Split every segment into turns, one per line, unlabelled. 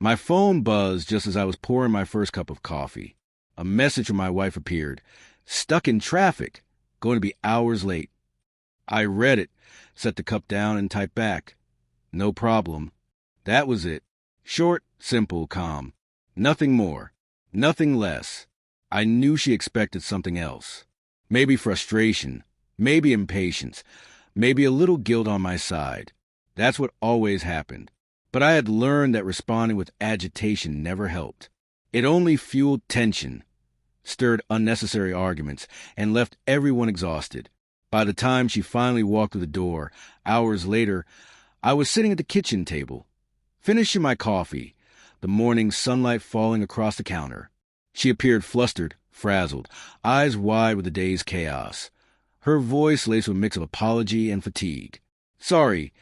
My phone buzzed just as I was pouring my first cup of coffee. A message from my wife appeared. Stuck in traffic. Going to be hours late. I read it, set the cup down, and typed back. No problem. That was it. Short, simple, calm. Nothing more. Nothing less. I knew she expected something else. Maybe frustration. Maybe impatience. Maybe a little guilt on my side. That's what always happened. But I had learned that responding with agitation never helped. It only fueled tension, stirred unnecessary arguments, and left everyone exhausted. By the time she finally walked through the door, hours later, I was sitting at the kitchen table, finishing my coffee, the morning sunlight falling across the counter. She appeared flustered, frazzled, eyes wide with the day's chaos. Her voice laced with a mix of apology and fatigue. Sorry,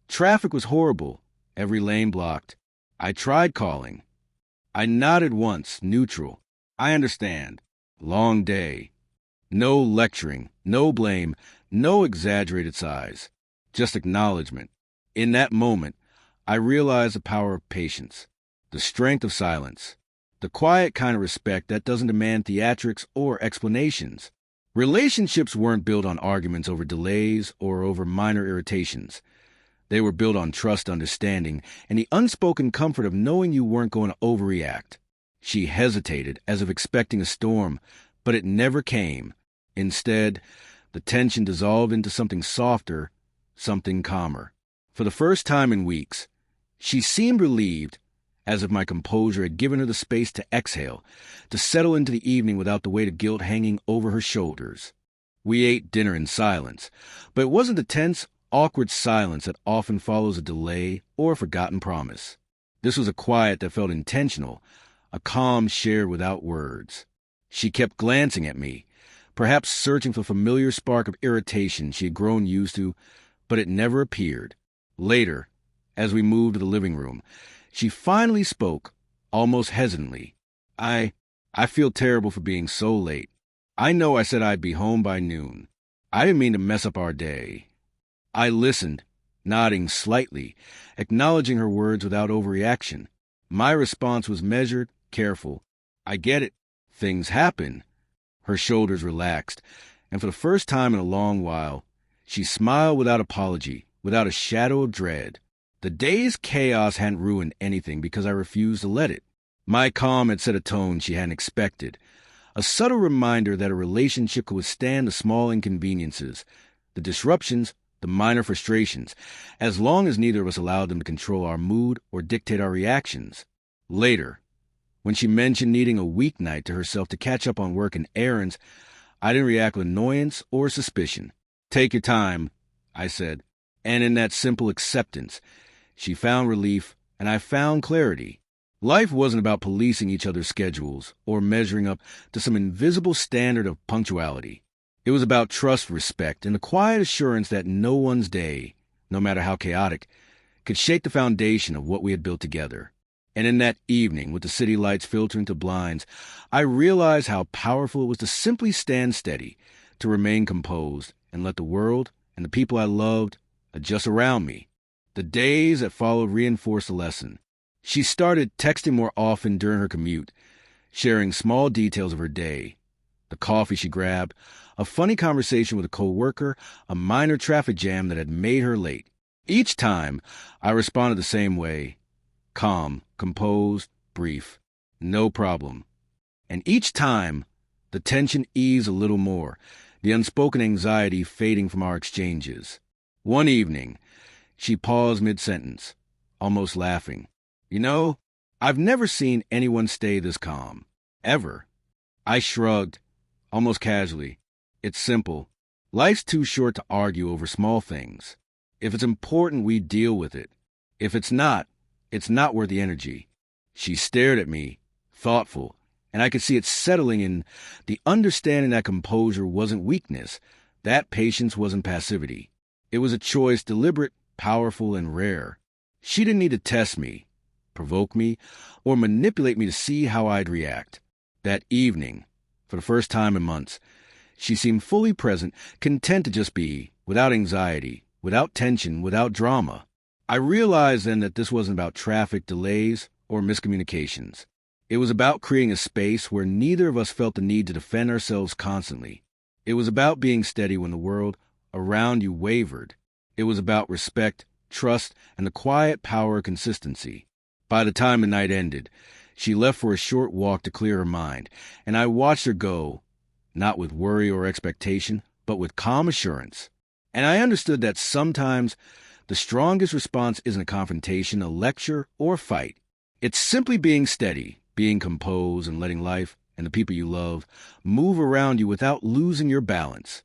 traffic was horrible, every lane blocked. I tried calling. I nodded once, neutral. I understand. Long day. No lecturing, no blame, no exaggerated sighs. Just acknowledgement. In that moment, I realized the power of patience, the strength of silence, the quiet kind of respect that doesn't demand theatrics or explanations. Relationships weren't built on arguments over delays or over minor irritations. They were built on trust, understanding, and the unspoken comfort of knowing you weren't going to overreact. She hesitated, as if expecting a storm, but it never came. Instead, the tension dissolved into something softer, something calmer. For the first time in weeks, she seemed relieved, as if my composure had given her the space to exhale, to settle into the evening without the weight of guilt hanging over her shoulders. We ate dinner in silence, but it wasn't the tense, awkward silence that often follows a delay or a forgotten promise. This was a quiet that felt intentional, a calm shared without words. She kept glancing at me, perhaps searching for a familiar spark of irritation she had grown used to, but it never appeared. Later, as we moved to the living room, she finally spoke, almost hesitantly. I feel terrible for being so late. I know I said I'd be home by noon. I didn't mean to mess up our day. I listened, nodding slightly, acknowledging her words without overreaction. My response was measured, careful. I get it. Things happen. Her shoulders relaxed, and for the first time in a long while, she smiled without apology, without a shadow of dread. The day's chaos hadn't ruined anything because I refused to let it. My calm had set a tone she hadn't expected, a subtle reminder that a relationship could withstand the small inconveniences, the disruptions, the minor frustrations, as long as neither of us allowed them to control our mood or dictate our reactions. Later, when she mentioned needing a weeknight to herself to catch up on work and errands, I didn't react with annoyance or suspicion. Take your time, I said, and in that simple acceptance, she found relief and I found clarity. Life wasn't about policing each other's schedules or measuring up to some invisible standard of punctuality. It was about trust, respect, and the quiet assurance that no one's day, no matter how chaotic, could shake the foundation of what we had built together. And in that evening, with the city lights filtering through blinds, I realized how powerful it was to simply stand steady, to remain composed, and let the world and the people I loved adjust around me. The days that followed reinforced the lesson. She started texting more often during her commute, sharing small details of her day, the coffee she grabbed, a funny conversation with a coworker, a minor traffic jam that had made her late. Each time, I responded the same way, calm, composed, brief, no problem. And each time, the tension eased a little more, the unspoken anxiety fading from our exchanges. One evening, she paused mid-sentence, almost laughing. You know, I've never seen anyone stay this calm. Ever. I shrugged, almost casually. It's simple. Life's too short to argue over small things. If it's important, we deal with it. If it's not worth the energy. She stared at me, thoughtful, and I could see it settling in the understanding that composure wasn't weakness, that patience wasn't passivity. It was a choice, deliberate, powerful, and rare. She didn't need to test me, provoke me, or manipulate me to see how I'd react. That evening, for the first time in months, she seemed fully present, content to just be, without anxiety, without tension, without drama. I realized then that this wasn't about traffic, delays, or miscommunications. It was about creating a space where neither of us felt the need to defend ourselves constantly. It was about being steady when the world around you wavered. It was about respect, trust, and the quiet power of consistency. By the time the night ended, she left for a short walk to clear her mind, and I watched her go, not with worry or expectation, but with calm assurance. And I understood that sometimes the strongest response isn't a confrontation, a lecture, or a fight. It's simply being steady, being composed, and letting life and the people you love move around you without losing your balance.